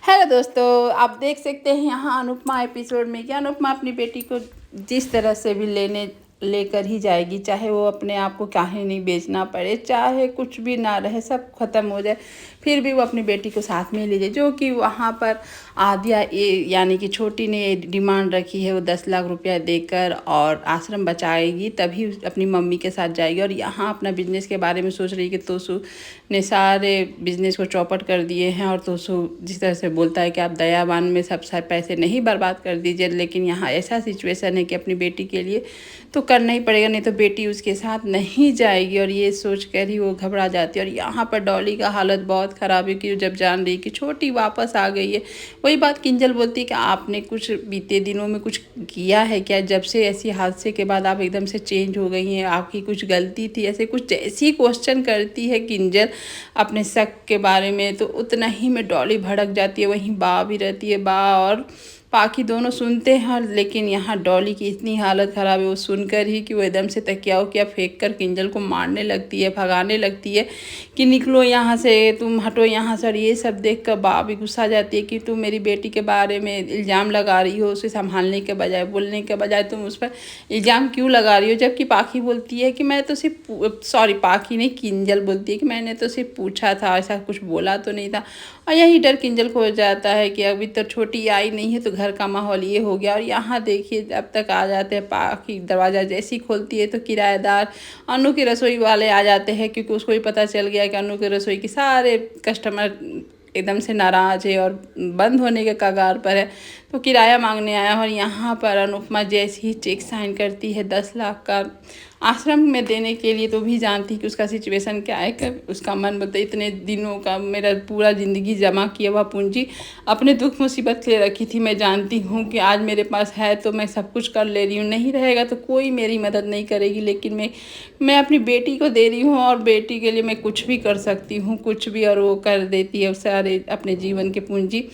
Hello दोस्तों, आप देख सकते हैं यहाँ अनुपमा एपिसोड में कि अनुपमा अपनी बेटी को जिस तरह से भी लेकर ही जाएगी, चाहे वो अपने आप को काहे नहीं बेचना पड़े, चाहे कुछ भी ना रहे, सब खत्म हो जाए, फिर भी वो अपनी बेटी को साथ में ले जाए। जो कि वहाँ पर आद्या यानी कि छोटी ने डिमांड रखी है, वो 10 लाख रुपया देकर और आश्रम बचाएगी तभी अपनी मम्मी के साथ जाएगी। और यहाँ अपना बिजनेस के बारे में सोच रही है कि तोसु ने सारे बिजनेस को चौपट कर दिए हैं। और तोसु जिस तरह से बोलता है कि आप दयावान में सब सारे पैसे नहीं बर्बाद कर दीजिए, लेकिन यहाँ ऐसा सिचुएशन है कि अपनी बेटी के लिए तो करना ही पड़ेगा, नहीं तो बेटी उसके साथ नहीं जाएगी। और ये सोच कर ही वो घबरा जाती है। और यहाँ पर डॉली का हालत बहुत ख़राब है कि जब जान रही कि छोटी वापस आ गई है, वही बात किंजल बोलती है कि आपने कुछ बीते दिनों में कुछ किया है क्या, जब से ऐसी हादसे के बाद आप एकदम से चेंज हो गई हैं, आपकी कुछ गलती थी, ऐसे कुछ जैसी क्वेश्चन करती है किंजल अपने शक के बारे में। तो उतना ही में डॉली भड़क जाती है। वहीं बा भी रहती है, बा और पाखी दोनों सुनते हैं, लेकिन यहाँ डॉली की इतनी हालत ख़राब है वो सुनकर ही कि वो एकदम से तकिया उकिया फेंक कर किंजल को मारने लगती है, भगाने लगती है कि निकलो यहाँ से, तुम हटो यहाँ से। और ये सब देख कर बा भी गुस्सा जाती है कि तुम मेरी बेटी के बारे में इल्ज़ाम लगा रही हो, उसे संभालने के बजाय, बोलने के बजाय तुम उस पर इल्ज़ाम क्यों लगा रही हो। जबकि पाखी बोलती है कि मैं तो सिर्फ पाखी नहीं, किंजल बोलती है कि मैंने तो सिर्फ पूछा था, ऐसा कुछ बोला तो नहीं था। और यही डर किंजल को हो जाता है कि अभी तो छोटी आई नहीं है तो घर का माहौल ये हो गया। और यहाँ देखिए अब तक आ जाते हैं, पाखी दरवाज़ा जैसी खोलती है तो किराएदार अनु की रसोई वाले आ जाते हैं, क्योंकि उसको भी पता चल गया कि अनु की रसोई की सारे कस्टमर एकदम से नाराज़ है और बंद होने के कगार पर है, तो किराया मांगने आया। और यहाँ पर अनुपमा जैसे ही चेक साइन करती है 10 लाख का आश्रम में देने के लिए, तो भी जानती कि उसका सिचुएशन क्या है। कि उसका मन बोलता इतने दिनों का मेरा पूरा ज़िंदगी जमा किया हुआ पूंजी अपने दुख मुसीबत के लिए रखी थी, मैं जानती हूँ कि आज मेरे पास है तो मैं सब कुछ कर ले रही हूँ, नहीं रहेगा तो कोई मेरी मदद नहीं करेगी, लेकिन मैं अपनी बेटी को दे रही हूँ और बेटी के लिए मैं कुछ भी कर सकती हूँ, कुछ भी। और वो कर देती है, सारे अपने जीवन की पूंजी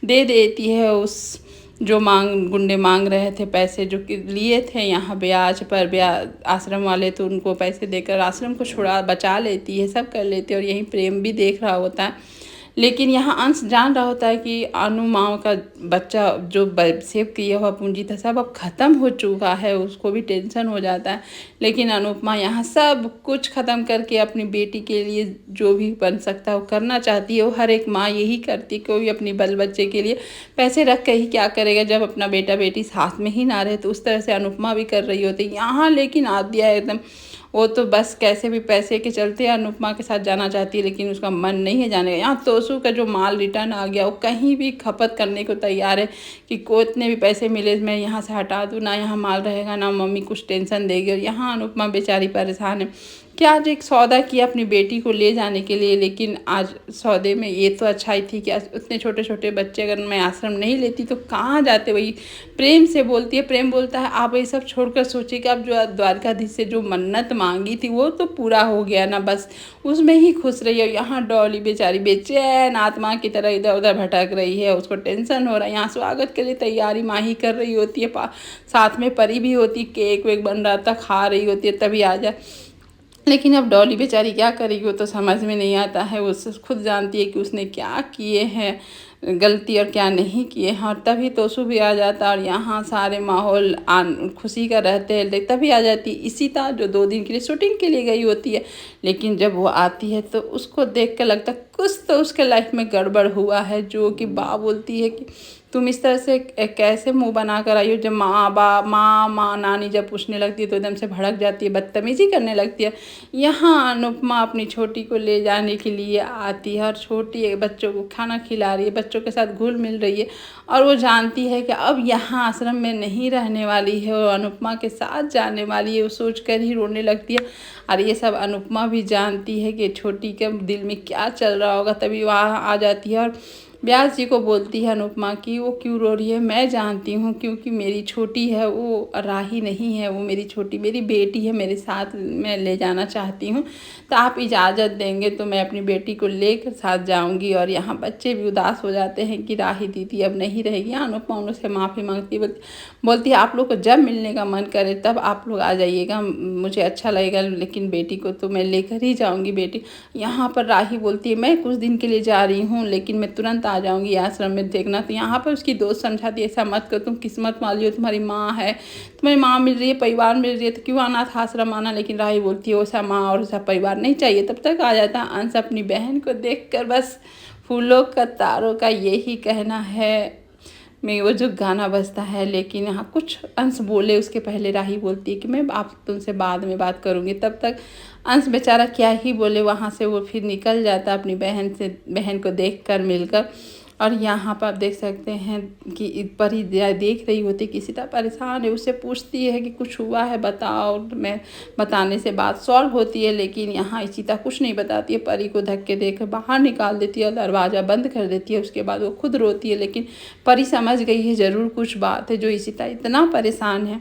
दे देती है उस जो गुंडे मांग रहे थे पैसे, जो कि लिए थे यहाँ ब्याज पर, आश्रम वाले, तो उनको पैसे देकर आश्रम को बचा लेती है, सब कर लेती है। और यहीं प्रेम भी देख रहा होता है, लेकिन यहाँ अंश जान रहा होता है कि अनु माँ का बच्चा जो सेव किया हुआ पूंजी था सब अब ख़त्म हो चुका है, उसको भी टेंशन हो जाता है। लेकिन अनुपमा यहाँ सब कुछ ख़त्म करके अपनी बेटी के लिए जो भी बन सकता है वो करना चाहती है। वो हर एक माँ यही करती, कोई अपनी बल बच्चे के लिए पैसे रख के ही क्या करेगा जब अपना बेटा बेटी साथ में ही ना रहे। तो उस तरह से अनुपमा भी कर रही होती यहाँ। लेकिन आद्या एकदम, वो तो बस कैसे भी पैसे के चलते अनुपमा के साथ जाना चाहती है, लेकिन उसका मन नहीं है जाने का। यहाँ तोसु का जो माल रिटर्न आ गया, वो कहीं भी खपत करने को तैयार है कि कितने भी पैसे मिले मैं यहाँ से हटा दूँ, ना यहाँ माल रहेगा, ना मम्मी कुछ टेंशन देगी। और यहाँ अनुपमा बेचारी परेशान है कि आज एक सौदा किया अपनी बेटी को ले जाने के लिए, लेकिन आज सौदे में ये तो अच्छाई थी कि उतने छोटे छोटे बच्चे अगर मैं आश्रम नहीं लेती तो कहाँ जाते। वही प्रेम से बोलती है, प्रेम बोलता है आप ये सब छोड़कर सोचिए कि आप जो द्वारकाधीश से जो मन्नत मांगी थी वो तो पूरा हो गया ना, बस उसमें ही खुश रही है। यहाँ डॉली बेचारी बेचैन आत्मा की तरह इधर उधर भटक रही है, उसको टेंशन हो रहा है। यहाँ स्वागत के लिए तैयारी माँ ही कर रही होती है, साथ में परी भी होती, केक वेक बन रहा था, खा रही होती है तभी आ जाए। लेकिन अब डॉली बेचारी क्या करेगी, वो तो समझ में नहीं आता है। वो खुद जानती है कि उसने क्या किए हैं गलती और क्या नहीं किए हैं। और तभी तोसु भी आ जाता और यहाँ सारे माहौल खुशी का रहते हैं। तभी आ जाती इशिता, जो 2 दिन के लिए शूटिंग के लिए गई होती है, लेकिन जब वो आती है तो उसको देख कर लगता है कुछ तो उसके लाइफ में गड़बड़ हुआ है। जो कि बा बोलती है कि तुम इस तरह से कैसे मुंह बना कर आई हो। जब माँ नानी जब पूछने लगती है तो एकदम से भड़क जाती है, बदतमीजी करने लगती है। यहाँ अनुपमा अपनी छोटी को ले जाने के लिए आती है और छोटी बच्चों को खाना खिला रही है, बच्चों के साथ घुल मिल रही है। और वो जानती है कि अब यहाँ आश्रम में नहीं रहने वाली है, वो अनुपमा के साथ जाने वाली है। वो सोच कर ही रोने लगती है। और ये सब अनुपमा भी जानती है कि छोटी के दिल में क्या चल रहा होगा। तभी वहाँ आ जाती है और व्यास जी को बोलती है अनुपमा कि वो क्यों रो रही है। मैं जानती हूँ, क्योंकि मेरी छोटी है, वो राही नहीं है, वो मेरी छोटी मेरी बेटी है, मेरे साथ मैं ले जाना चाहती हूँ, तो आप इजाज़त देंगे तो मैं अपनी बेटी को लेकर साथ जाऊँगी। और यहाँ बच्चे भी उदास हो जाते हैं कि राही दीदी अब नहीं रहेगी। अनुपमा उनसे माफ़ी मांगती बोलती है आप लोग को जब मिलने का मन करे तब आप लोग आ जाइएगा, मुझे अच्छा लगेगा, लेकिन बेटी को तो मैं लेकर ही जाऊँगी। बेटी यहाँ पर राही बोलती है मैं कुछ दिन के लिए जा रही हूँ, लेकिन मैं तुरंत तुरंत आ जाऊँगी आश्रम में देखना। तो यहाँ पर उसकी दोस्त समझाती है ऐसा मत करो, तुम किस्मत वाली हो, तुम्हारी माँ है, तुम्हारी माँ मिल रही है, परिवार मिल रही है, तो क्यों अनाथ आश्रम आना। लेकिन राही बोलती है वैसा माँ और वैसा परिवार नहीं चाहिए। तब तक आ जाता है अंश अपनी बहन को देखकर बस फूलों का तारों का यही कहना है में वो जो गाना बजता है। लेकिन यहाँ कुछ अंश बोले उसके पहले राही बोलती है कि मैं आप तुमसे बाद में बात करूँगी। तब तक अंश बेचारा क्या ही बोले, वहाँ से वो फिर निकल जाता अपनी बहन को देखकर मिलकर। और यहाँ पर आप देख सकते हैं कि परी देख रही होती कि सीता परेशान है, उससे पूछती है कि कुछ हुआ है बताओ। मैं बताने से बात सॉल्व होती है, लेकिन यहाँ सीता कुछ नहीं बताती है। परी को धक्के देकर बाहर निकाल देती है, दरवाज़ा बंद कर देती है। उसके बाद वो खुद रोती है, लेकिन परी समझ गई है ज़रूर कुछ बात है जो सीता इतना परेशान है।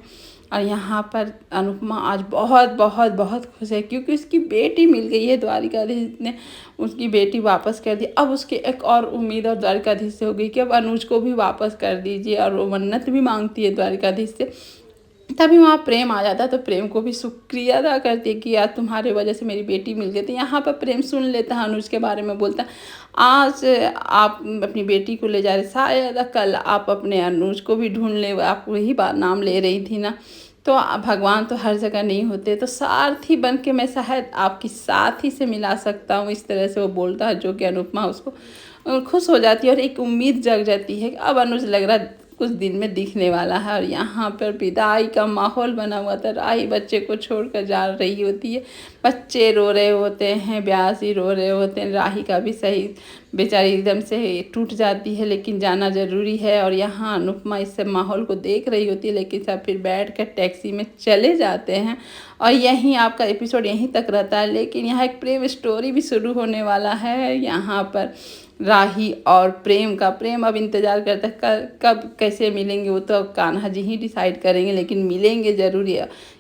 और यहाँ पर अनुपमा आज बहुत बहुत बहुत खुश है क्योंकि उसकी बेटी मिल गई है। द्वारिकाधीश ने उसकी बेटी वापस कर दी। अब उसकी एक और उम्मीद और द्वारिकाधीश से हो गई कि अब अनुज को भी वापस कर दीजिए, और वो मन्नत भी मांगती है द्वारिकाधीश से। तभी वहाँ प्रेम आ जाता है, तो प्रेम को भी शुक्रिया अदा करती है कि यार तुम्हारे वजह से मेरी बेटी मिल गई। तो यहाँ पर प्रेम सुन लेता है, अनुज के बारे में बोलता है आज आप अपनी बेटी को ले जा रहे, शायद कल आप अपने अनुज को भी ढूंढ ले। आप वही बात नाम ले रही थी ना, तो भगवान तो हर जगह नहीं होते, तो सारथी बन के मैं शायद आपकी साथी से मिला सकता हूँ। इस तरह से वो बोलता है, जो कि अनुपमा उसको खुश हो जाती है और एक उम्मीद जग जाती है कि अब अनुज लग रहा कुछ दिन में दिखने वाला है। और यहाँ पर विदाई का माहौल बना हुआ था। राही बच्चे को छोड़कर जा रही होती है, बच्चे रो रहे होते हैं, ब्यासी रो रहे होते हैं। राही का भी सही बेचारी एकदम से टूट जाती है, लेकिन जाना ज़रूरी है। और यहाँ अनुपमा इस सब माहौल को देख रही होती है, लेकिन सब फिर बैठकर टैक्सी में चले जाते हैं। और यहीं आपका एपिसोड यहीं तक रहता है, लेकिन यहाँ एक प्रेम स्टोरी भी शुरू होने वाला है। यहाँ पर राही और प्रेम अब इंतज़ार करता है कब कैसे मिलेंगे, वो तो अब कान्हा जी ही डिसाइड करेंगे, लेकिन मिलेंगे ज़रूर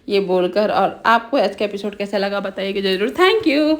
ये बोलकर। और आपको आज का एपिसोड कैसा लगा बताइएगा ज़रूर। Thank you.